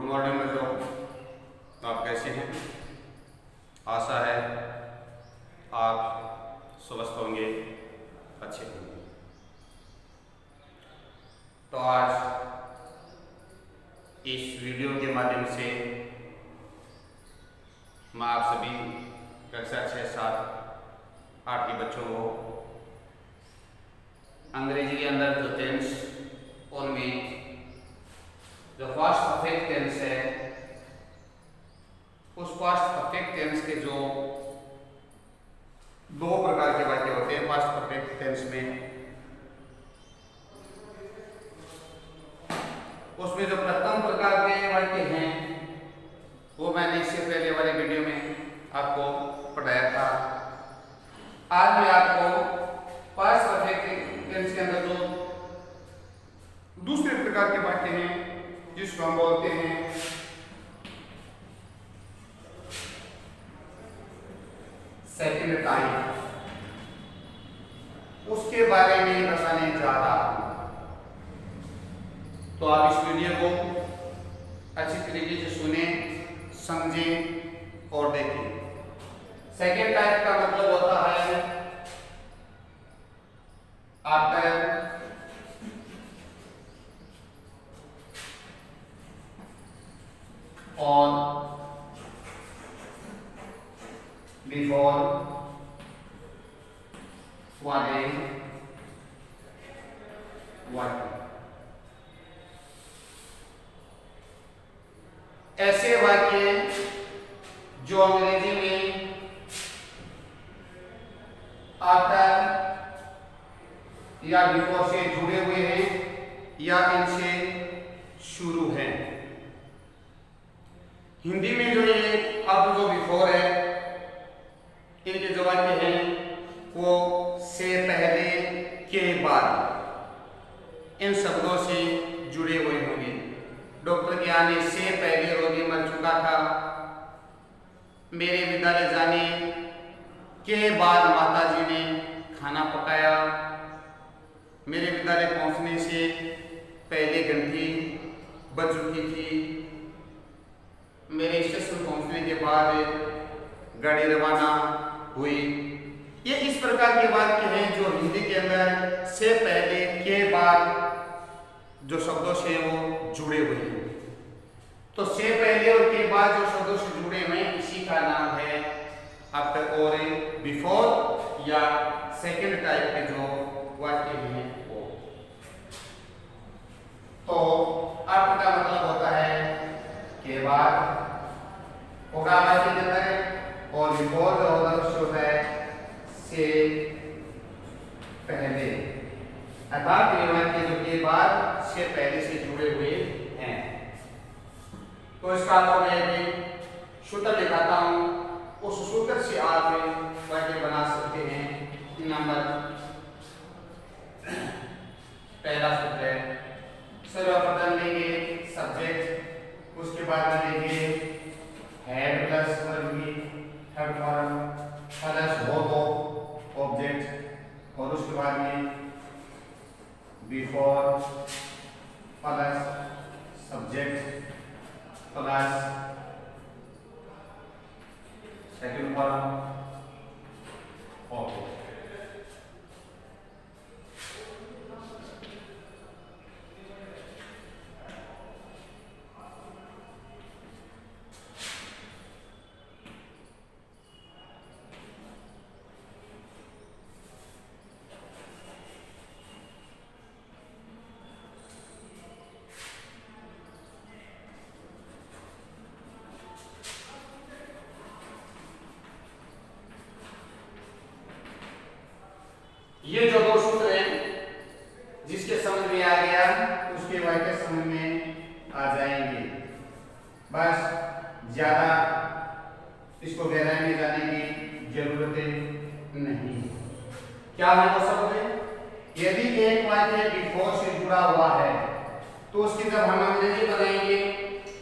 Good morning बच्चों, आप कैसे हैं? आशा है आप स्वस्थ होंगे, अच्छे होंगे। तो आज इस वीडियो के माध्यम से मैं आप सभी कक्षा 6, 7, 8 के बच्चों को अंग्रेजी के अंदर जो टेंस उनमें जो पास्ट परफेक्ट टेंस है उस पास्ट परफेक्ट टेंस के जो दो प्रकार के वाक्य होते हैं पास्ट परफेक्ट टेंस में, उसमें जो प्रथम प्रकार के वाक्य हैं वो मैंने इससे पहले वाले वीडियो में आपको पढ़ाया था। आज मैं आपको पास्ट परफेक्ट टेंस के अंदर जो दूसरे प्रकार के वाक्य हैं जिसको हम बोलते हैं सेकंड टाइम, उसके बारे में बताने जा रहा हूं। तो आप इस वीडियो को अच्छी तरीके से सुने, समझें और देखें। सेकंड टाइप का मतलब होता है आफ्टर और बिफोर वाले वाक्य। ऐसे वाक्य जो अंग्रेजी में आफ्टर या बिफोर से जुड़े हुए हैं या इनसे शुरू हैं। हिंदी में जो ये अब जो बिफोर है, इनके जो वाक्य हैं वो से पहले के बाद इन शब्दों से जुड़े हुए होंगे। डॉक्टर के आने से पहले रोगी मर चुका था। मेरे विद्यालय जाने के बाद माताजी ने खाना पकाया। मेरे विद्यालय पहुंचने से पहले घंटी बज चुकी थी। मेरे स्टेशन पहुंचने के बाद गाड़ी रवाना हुई। ये इस प्रकार के वाक्य हैं जो हिंदी के अंदर से पहले के बाद जो शब्दों से वो जुड़े हुए हैं। तो से पहले और के बाद जो शब्दों से जुड़े हुए हैं इसी का नाम है आफ्टर और बिफोर या सेकंड टाइप के जो वाक्य हैं वो। तो आफ्टर का मतलब होता है के बाद होगा वाक्य के अंदर, और बिफोर जो होता है से पहले, अर्थात ये वाक्य जो के बाद से पहले से जुड़े हुए हैं। तो इसका तो मैं सूत्र दिखाता हूं, उस सूत्र से आप वाक्य बना सकते हैं। नंबर पहला सूत्र है, सर्वप्रथम लेंगे सब्जेक्ट, उसके बाद में लेंगे हेड प्लस वर्ब की third form plus both object, और उसके बाद में before plus subject plus second form object. ये जो दो सूत्र हैं जिसके समझ में आ गया उसके वाक्य समझ में आ जाएंगे। बस ज्यादा इसको गहराई में जाने की जरूरत नहीं। क्या है वो शब्द? यदि एक वाक्य बिफोर से जुड़ा हुआ है तो उसकी जब हम अंग्रेजी बनाएंगे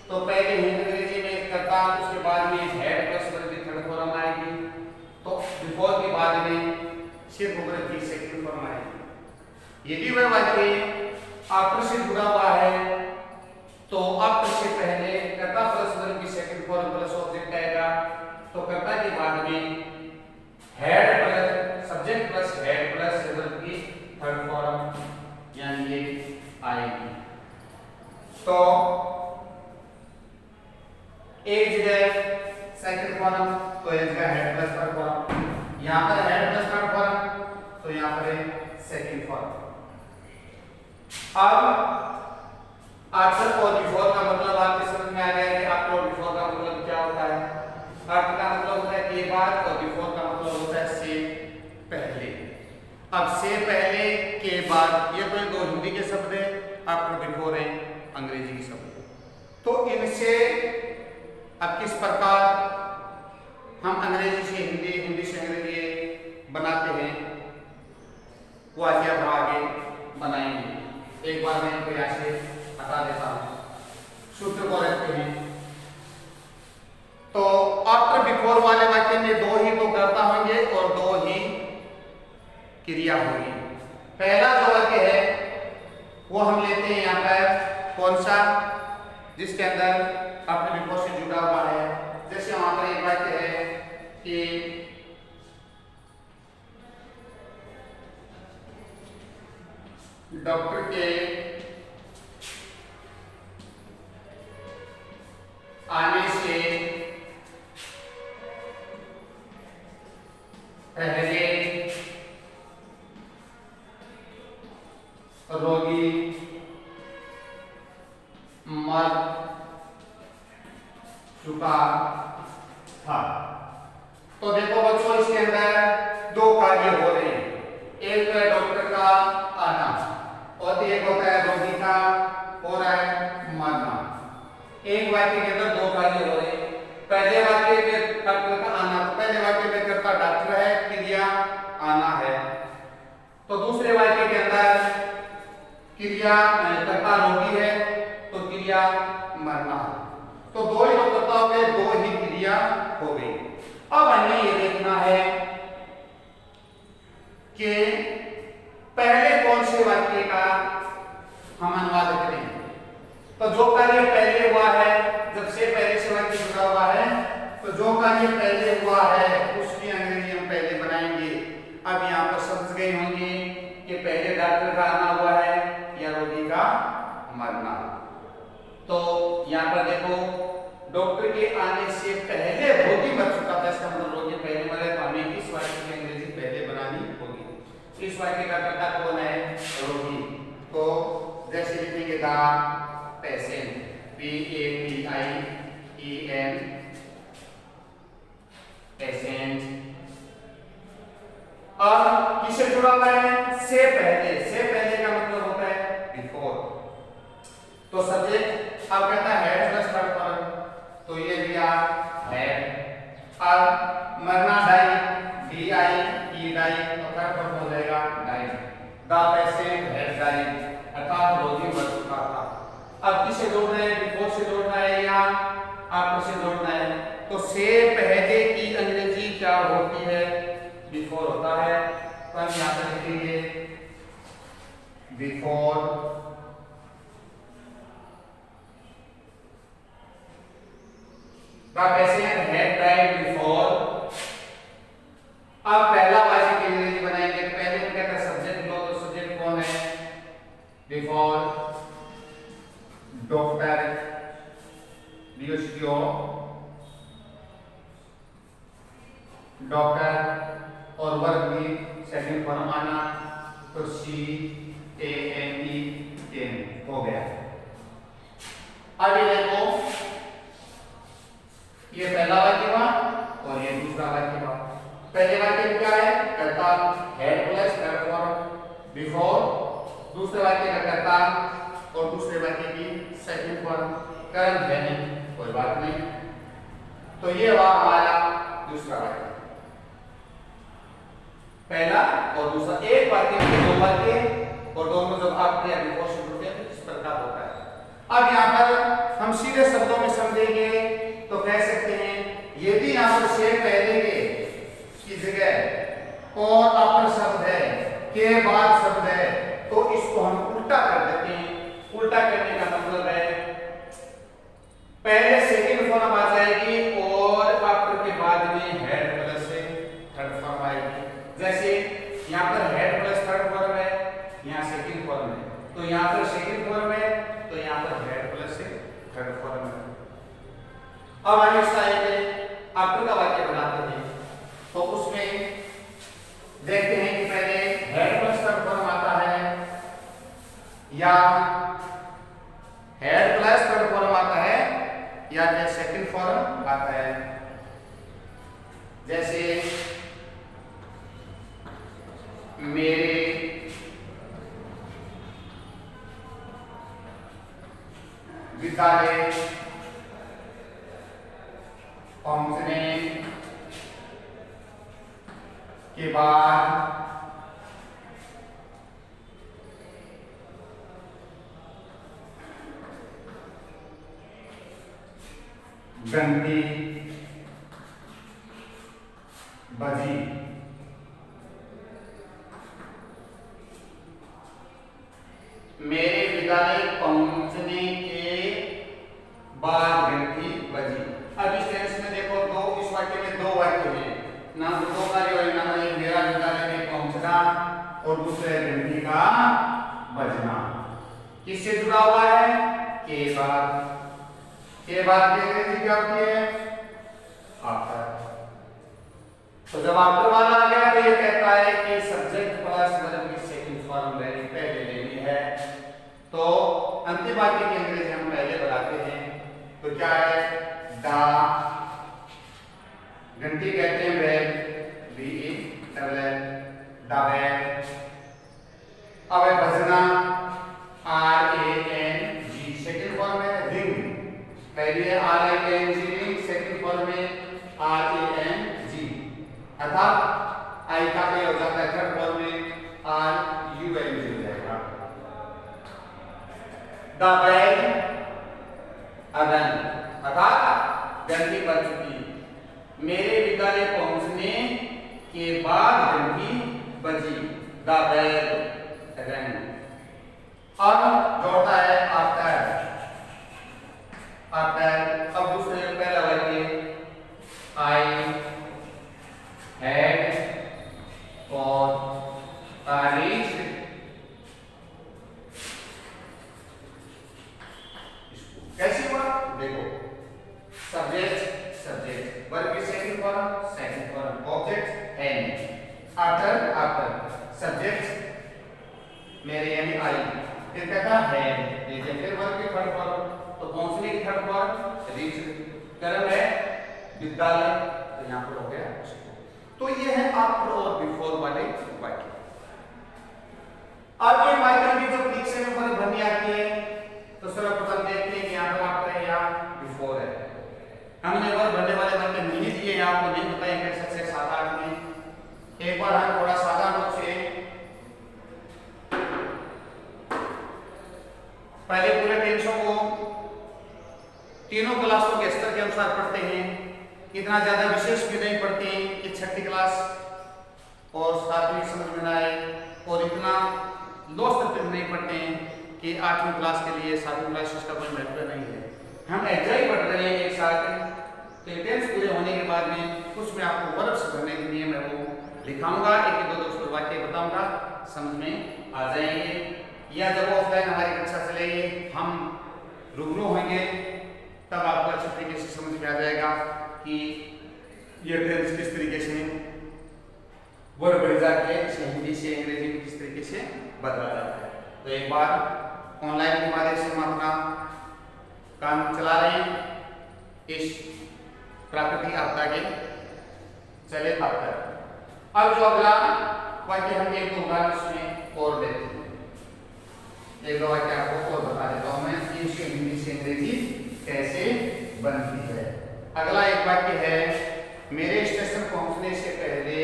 तो पहले ही अंग्रेजी में करता, उसके बाद में हेड प्लस वर्ब की थर्ड फॉर्म आएगी। तो बिफोर के बाद में सिर्फ वर्ब की सेकंड फॉर्म आएगी। यदि वह वाक्य आफ्टर से जुड़ा हुआ है तो आफ्टर से पहले अब आफ्टर और बिफोर का मतलब आपके समझ में आ गया कि आफ्टर और बिफोर का मतलब क्या होता है। आफ्टर का मतलब होता है के बाद और बिफोर का मतलब होता है से पहले। अब से पहले के बाद ये तो दो हिंदी के शब्द है, आफ्टर बिफोर है अंग्रेजी के शब्द। तो इनसे अब किस प्रकार हम अंग्रेजी से हिंदी, हिंदी से अंग्रेजी बनाते हैं वो आज हम आगे बनाएंगे। एक बार मैं इनको यहाँ से हटा देता हूँ, सूत्र को रखते हैं। तो आफ्टर बिफोर वाले वाक्य में दो ही तो कर्ता होंगे और दो ही क्रिया होगी। पहला जो वाक्य है वो हम लेते हैं यहाँ पर कौन सा, जिसके अंदर आफ्टर बिफोर से जुड़ा हुआ है। जैसे वहां पर एक वाक्य है कि डॉक्टर के आने से पहले रोगी मर चुका था। तो देखो बच्चों, इसके अंदर दो कार्य हो रहे हैं। एक है डॉक्टर का आना और एक होता है रोगी का हो रहा है मरना। एक वाक्य के अंदर दो कार्य हो रहे हैं। पहले वाक्य में डॉक्टर का आना, तो पहले वाक्य में करता डॉक्टर है, क्रिया आना है। तो दूसरे वाक्य के अंदर क्रिया करता रोगी है तो क्रिया मरना है। तो दो ही तो करता हो गए, दो ही क्रिया हो गई। अब हमें ये देखना है कि पहले कौन से वाक्य का हम अनुवाद करें। तो जो कार्य पहले हुआ है, जब से पहले से वाक्य जुड़ा हुआ है, तो जो कार्य पहले हुआ है उसकी अंग्रेजी हम पहले बनाएंगे। अब यहाँ पर समझ गए होंगे कि पहले डॉक्टर का आना हुआ है या रोगी का मरना। तो यहाँ पर देखो, डॉक्टर के आने से पहले रोगी मर चुका था, इसका मतलब रोगी पहले मरे, तो हमें इस वाक्य की अंग्रेजी पहले बनानी होगी। इस वाक्य का कर्ता कौन है? रोगी। तो जैसे लिखेंगे द पेशेंट, PATIEN पेशेंट। अब किससे जुड़ा हुआ है? से पहले। से पहले का मतलब होता है बिफोर। तो सब्जेक्ट अब कहता है हेड प्लस थर्ड फॉर्म, तो ये दिया हेड। अब मरना डाई, DIE डाई, तो थर्ड फॉर्म हो जाएगा die. The patient has died, अर्थात रोगी मर चुका था। अब किसे जोड़ना है? बिफोर से जोड़ना है या आफ्टर से जोड़ना है? तो से पहले की अंग्रेजी क्या होती है? बिफोर होता है। तो हम यहाँ पर लिखेंगे before the patient had died before. अब पहला वाक्य की अंग्रेजी बनाएंगे। तो पहले हम कहते हैं सब्जेक्ट लो, तो सब्जेक्ट कौन है? बिफोर डॉक्टर, डॉक्टर, और वर्ग भी सेकंड फॉर्म आना, तो CANE हो गया। अब ये देखो, ये पहला वाक्य हुआ और ये दूसरा वाक्य हुआ। पहले वाक्य में क्या है? कर्ता head plus third form before. दूसरे वाक्य का कर्ता और दूसरे वाक्य की सेकंड फॉर्म कर्म है नहीं, कोई बात नहीं। तो ये हुआ हमारा दूसरा वाक्य। पहला और दूसरा, एक वाक्य में दो वाक्य और दोनों जब आपके बिफोर से जुड़ते हैं तो इस प्रकार होता है। अब यहाँ पर हम सीधे शब्दों में समझेंगे तो कह सकते हैं, यदि यहाँ पर से पहले की जगह और आफ्टर शब्द है, के बाद शब्द है, तो इसको हम उल्टा कर देते हैं। उल्टा करने का मतलब है पहले सेकंड फॉर्म आ जाएगी और आफ्टर के बाद में हेड प्लस से थर्ड फॉर्म आएगी। जैसे यहाँ पर हेड प्लस थर्ड फॉर्म है, यहाँ सेकंड फॉर्म है, तो यहाँ पर सेकंड फॉर्म है, तो यहाँ पर हेड प्लस से थर्ड फॉर्म है। अब हम इस टाइप में आफ्टर का वाक्य बनाते हैं। तो उसमें देखते हैं कि पहले हेड प्लस थर्ड फॉर्म आता है या हेड प्लस थर्ड फॉर्म आता है या फिर सेकंड फॉर्म आता है। जैसे मेरे विद्यालय पहुंचने के बाद घंटी बजी। मेरे विद्यालय पहुंचने के बाद घंटी बजी। अब इस टेंस में देखो दो, इस वाक्य में दो वाक्य हैं, ना दो कार्य और ना मेरा विद्यालय में पहुंचना और दूसरे घंटी का बजना। किससे जुड़ा हुआ है? के बाद। के बाद की अंग्रेजी क्या होती है? आफ्टर। तो जब आफ्टर वाला आ गया तो ये कहता है कि सब्जेक्ट प्लस वर्ब की सेकंड फॉर्म पहले लेनी है। तो अंतिम वाक्य की अंग्रेजी हम पहले बनाते हैं। तो क्या है? द घंटी कहते हैं bell, B E double L, the bell. अब है बजना, R A N G, second form है रिंग। पहली है R I N G ring, second form में आर ए एन जी, अर्थात आई का ए हो जाता है थर्ड फॉर्म में आर यू एन जी हो जाएगा। द बेल अदन, अर्थात घंटी बज चुकी। मेरे विद्यालय पहुंचने के बाद घंटी बजी, द बेल अदन। अब जोड़ता है आफ्टर। आफ्टर अब दूसरे पहला वाक्य आई हैड और रीच्ड स्कूल। कैसे हुआ? देखो, सब्जेक्ट सब्जेक्ट, वर्ब की second form, object an, after after, subject मेरे यानी आई, फिर कहता है देखिए, फिर वर्ब की थर्ड फॉर्म, तो पहुंचने की थर्ड फॉर्म रीच, कर्म है विद्यालय, तो यहां पर हो गया। तो ये है आफ्टर और बिफोर वाले वाक्य। अब ये वाक्य की जो डिक्शन में वर्ब बननी आती है तो सर्वप्रथम देखते हैं कि यहां पर आफ्टर है या बिफोर है। हमने वर्ब बनने वाले वाक्य नहीं दिए, आपको नहीं बताया कैसे से 7-8 में। एक बार हम थोड़ा साधारण रूप से पहले पूरे टेंसों को तीनों क्लासों के स्तर के अनुसार पढ़ते हैं। इतना ज्यादा विशेष भी नहीं पढ़ते हैं कि छठी क्लास और 7वीं समझ में ना आए, और इतना लो स्तर पर नहीं पढ़ते हैं कि 8वीं क्लास के लिए 7वीं क्लास इसका कोई महत्व नहीं है। हम ऐसा ही पढ़ रहे हैं एक साथ। तो टेंस पूरे होने के बाद में कुछ में आपको वर्ब्स भरने के लिए मैं वो लिखाऊंगा, एक दो वाक्य बताऊंगा, समझ में आ जाएंगे। या जब ऑफलाइन हमारी कक्षा चलेगी, हम रूबरू होंगे, तब आपको अच्छे तरीके से समझ में आ जाएगा कि ये टेंस किस तरीके से वर्ब बढ़ जाके इसे हिंदी से अंग्रेजी में किस तरीके से बदला जाता है। तो एक बार ऑनलाइन के माध्यम से हम अपना काम चला रहे हैं इस प्राकृतिक आपदा के चले आपदा। अब जो अगला वाक्य हम एक दो उदाहरण इसमें और लेते हैं, एक दो वाक्य आपको और बता देता हूं मैं कि इसकी हिंदी से अंग्रेजी कैसे बनती है। अगला एक वाक्य है, मेरे स्टेशन पहुंचने से पहले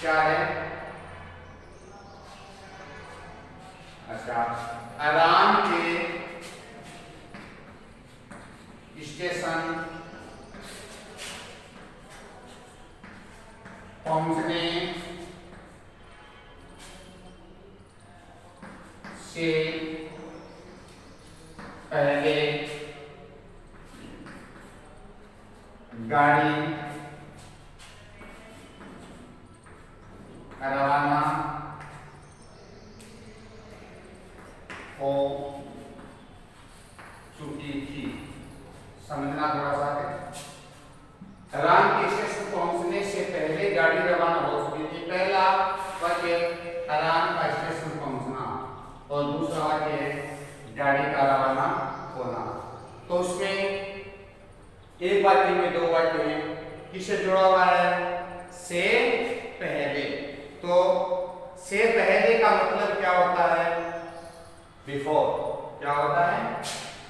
क्या है? अच्छा, आराम के स्टेशन पहुंचने से पहले गाड़ी रवाना हो चुकी थी। समझना थोड़ा सा है। राम के स्टेशन पहुंचने से पहले गाड़ी रवाना हो चुकी थी। पहला वाक्य राम का स्टेशन पहुंचना, और दूसरा वाक्य है गाड़ी का रवाना होना। तो उसमें एक वाक्य में दो वाक्य हैं, किससे जुड़ा हुआ है? से पहले। तो से पहले का मतलब क्या होता है? बिफोर। क्या होता है?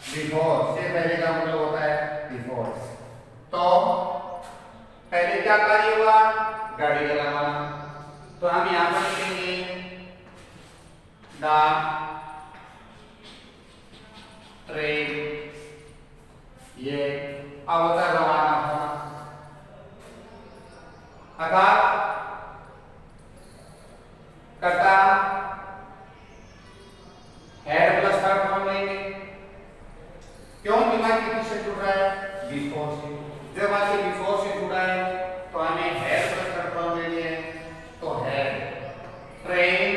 बिफोर। से पहले का मतलब होता है बिफोर। तो पहले क्या कार्य हुआ? गाड़ी का रवाना। तो हम यहां पर लिखेंगे द ट्रेन, ये अब होता है रवाना होना। अर्थात कर्ता हेड प्लस थर्ड फॉर्म लेंगे। क्यों? वाक्य किससे जुड़ रहा है? बिफोर से। जब वाक्य बिफोर से जुड़ा है तो हमें हेड प्लस थर्ड फॉर्म लेनी है। तो हेड, ट्रेन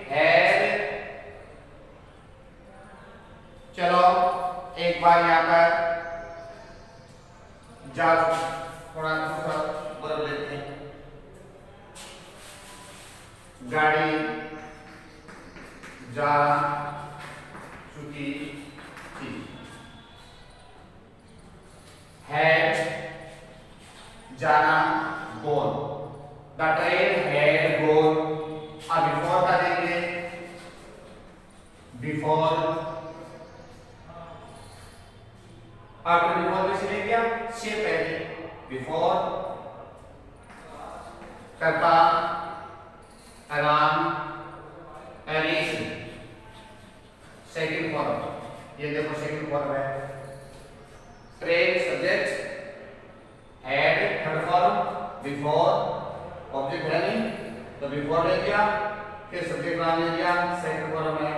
हेड। चलो एक बार यहां पर जा थोड़ा दूसरा वर्ब लेते हैं। गाड़ी जा चुकी थी। हैड जाना, gone. The train had gone. अब बिफोर का देंगे, बिफोर। आफ्टर बिफोर में से ले गया से पहले, बिफोर कर्ता अलार्म एरिस सेकंड फॉर्म। ये देखो सेकंड फॉर्म है। Train subject, head third form, before object है नहीं तो बिफोर ले लिया, फिर सब्जेक्ट नाम ले लिया, सेकंड फॉर्म है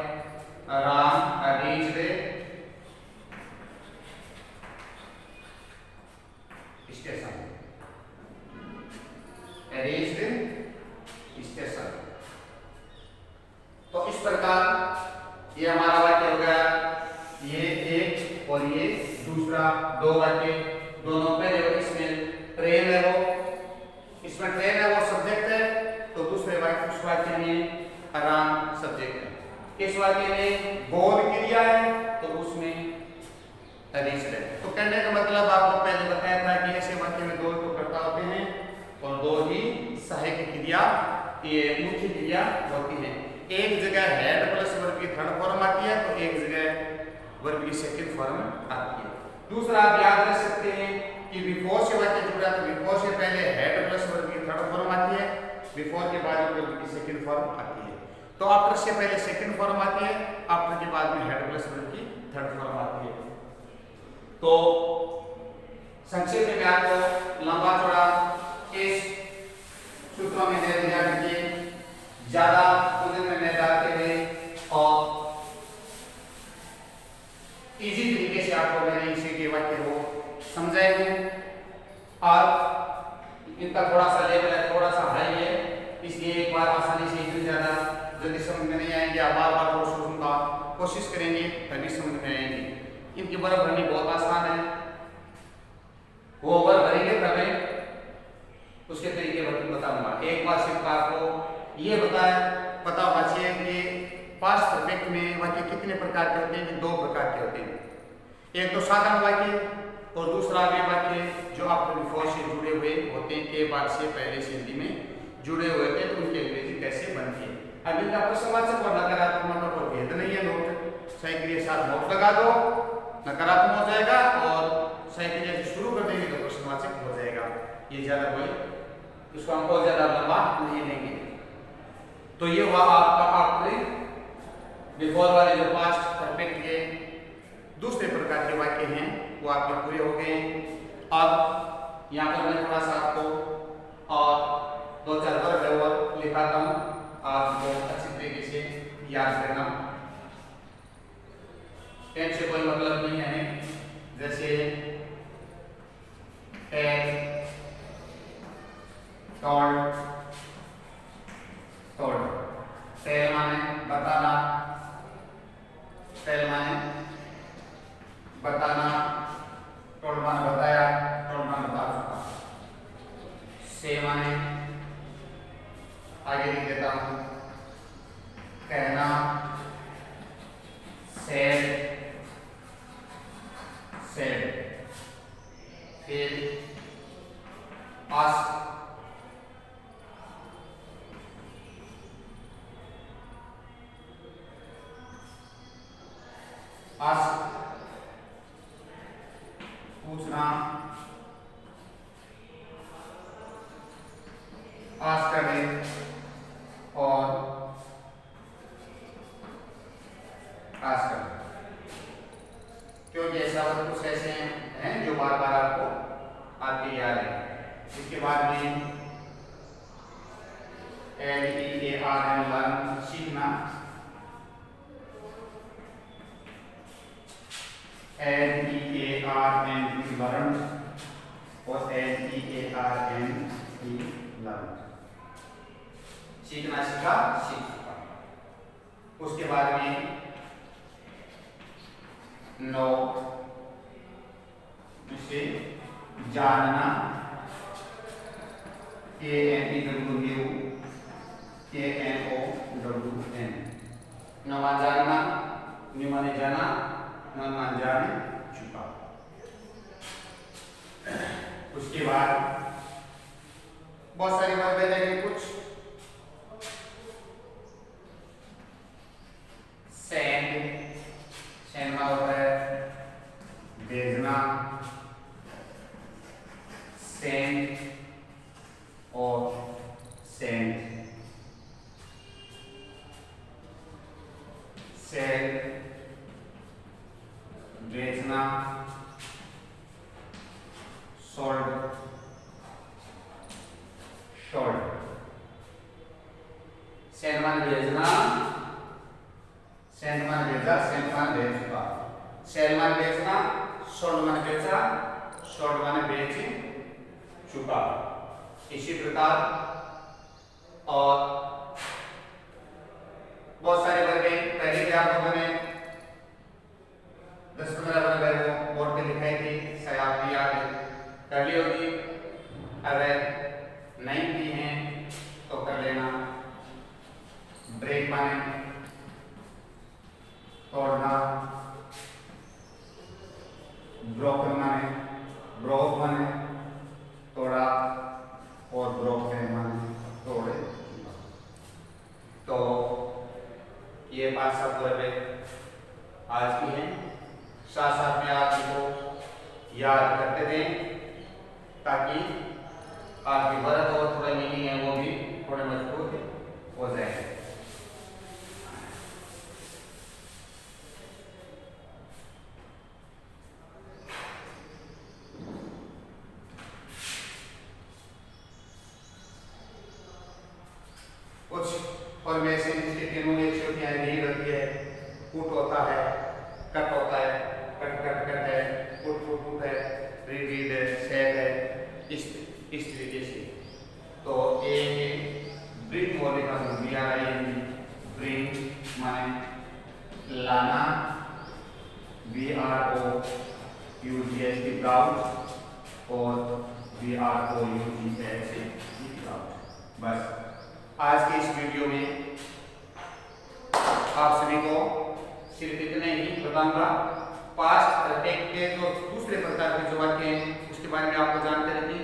alarm reached station, reached station. तो इस प्रकार ये हमारा वाक्य हो गया, ये एक और ये दूसरा, दो वाक्य। दोनों पहले इसमें ट्रेन है, वो इसमें ट्रेन है वो सब्जेक्ट है, तो दूसरे वाक्य उस वाक्य में आराम सब्जेक्ट है। इस वाक्य में बोध क्रिया है तो उसमें रीच्ड है। तो कहने का मतलब आपको पहले बताया था कि ऐसे वाक्य में दो तो कर्ता होते हैं और दो ही सहायक क्रिया, ये मुख्य क्रिया होती है। एक जगह हेड प्लस वर्ब की थर्ड फॉर्म आती है तो एक जगह वर्ब की सेकंड फॉर्म आती है। दूसरा आप याद रख सकते हैं कि बिफोर से वाक्य जुड़ा तो बिफोर से पहले हेड प्लस वर्ब की थर्ड फॉर्म आती है, बिफोर के बाद वर्ब की सेकंड फॉर्म आती है। तो आफ्टर से पहले सेकंड फॉर्म आती है, आफ्टर के बाद में हेड प्लस वर्ब की थर्ड फॉर्म आती है। तो संक्षेप में आपको लंबा चौड़ा इस सूत्रों में दे दिया कि ज्यादा उलझन में न जाते हुए और इजी तरीके से आपको मैंने इसी के वाक्य को समझाएंगे। और इनका थोड़ा सा लेवल है, थोड़ा सा हाई है, इसलिए एक बार आसानी से इतनी ज्यादा जल्दी समझ में नहीं आएंगे। आप बार बार उनका कोशिश करेंगे तभी समझ में आएंगे। इनकी वर्ब भरनी बहुत आसान है, वो वर्ब भरेंगे तभी उसके तरीके बताऊंगा। एक बार सिर्फ आपको ये पता होना चाहिए कि पास्ट परफेक्ट में वाक्य कितने प्रकार के होते हैं? दो प्रकार के होते हैं। एक तो साधारण वाक्य और दूसरा वे वाक्य जो आफ्टर बिफोर से जुड़े हुए होते हैं, के बाद से पहले से हिंदी में जुड़े हुए थे, तो उनकी अंग्रेजी कैसे बनती है। अब इनका प्रश्नवाचक और नकारात्मक का भेद नहीं है। नोट सही के साथ नोट लगा दो, नकारात्मक हो जाएगा, और सही के जैसे शुरू कर देंगे तो प्रश्नवाचक हो जाएगा। ये ज्यादा कोई इसको हम बहुत ज्यादा लंबा नहीं लेंगे। तो ये हुआ आपका आफ्टर बिफोर वाले जो पास्ट परफेक्ट के दूसरे प्रकार के वाक्य हैं वो आपके पूरे हो गए। अब यहाँ पर मैं थोड़ा सा आपको और दो चार वर्ग और लिखाता हूँ, आपको अच्छी तरीके से याद करना। पेन से कोई मतलब नहीं है, जैसे टेल माने बताना, टेल माने बताना, टोल्ड माने बताया, टोल्ड माने बता चुका। से माने आगे लिख देता हूँ कहना, सैड सैड, फिर आस्क आस्क पूछना, आस्क करने, और आस्क करना, क्योंकि ऐसा कुछ ऐसे हैं जो बार बार आपको आपके याद है। इसके बाद में LEARN लर्न सीखना, LEARN लर्न और LEARN लर्न, सीखना सीखा सीख चुका। उसके बाद में नो से जानना, KNOWN, नो मान जानना, न्यू माने जाना, नो मान जाने चुका। उसके बाद बहुत सारी बात बताएंगे। कुछ सेंड, सेंड का होता है भेजना, सेंड और सेंड, सेंड भेजना, सोल्ड शोल्ड। सेंड मान भेजना, सेंड मान भेजा, सेंड मान भेज चुका, सेंड मान भेजना, सोल्ड मान भेजा, सोल्ड मान भेज चुका। इसी प्रकार और बहुत सारे वर्ग हैं। पहले भी आप लोगों ने 10-15 वर्ग वो बोर्ड पे लिखाई थी, शायद आपको याद कर ली होगी। अगर नहीं की हैं तो कर लेना। ब्रेक माने तोड़ना, ब्रोकन माने ब्रोक माने तोड़ा, और ब्रोकन माने तोड़े। तो ये 5-7 वर्ग आज की हैं। साथ साथ में आप इनको याद करते रहें ताकि आपकी वर्ग और थोड़ा मीनिंग है वो भी थोड़े मजबूत हो जाए। कुछ और में से इसके तीनों एक से होती है, रीड होती है, पुट होता है, कट होता है, कट कट कट है, पुट पुट पुट है, रीड रीड है, सेट है, इस तरीके से। तो एक ब्रिंग बोलने का दिया है, ब्रिंग माने लाना, BROUGH ब्राउज, और BROUGH बस। आज के इस वीडियो में आप सभी को सिर्फ इतने ही बताऊंगा। पास्ट परफेक्ट के जो दूसरे प्रकार के जो वाक्य हैं उसके बारे में आपको जानते रहिए,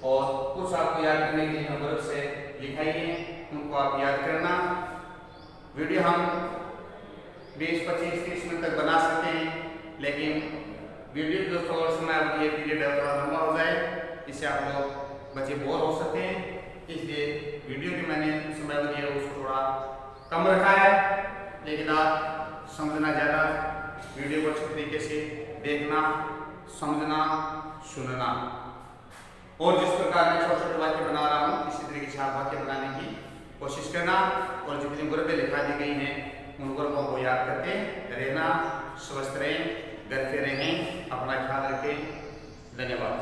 और कुछ आपको याद करने के लिए हम वर्ग से लिखाई है, उनको आप याद करना। वीडियो हम 20-25-30 मिनट तक बना सकते हैं, लेकिन वीडियो जो थोड़ा समय अवधि पीरियड थोड़ा लंबा हो जाए, इससे आप लोग बच्चे बोर हो सकते हैं। इसलिए वीडियो की मैंने समय अवधि है उसको थोड़ा कम रखा है, लेकिन आप समझना ज़्यादा, वीडियो को अच्छे तरीके से देखना, समझना, सुनना, और जिस प्रकार मैं छोटे छोटे वाक्य बना रहा हूँ इसी तरीके से आप वाक्य बनाने की कोशिश करना, और जितनी गुरबें लिखा दी गई हैं उन गुरबों को याद करते रहना। स्वस्थ रहें, घर पे रहें, अपना ख्याल रखें। धन्यवाद।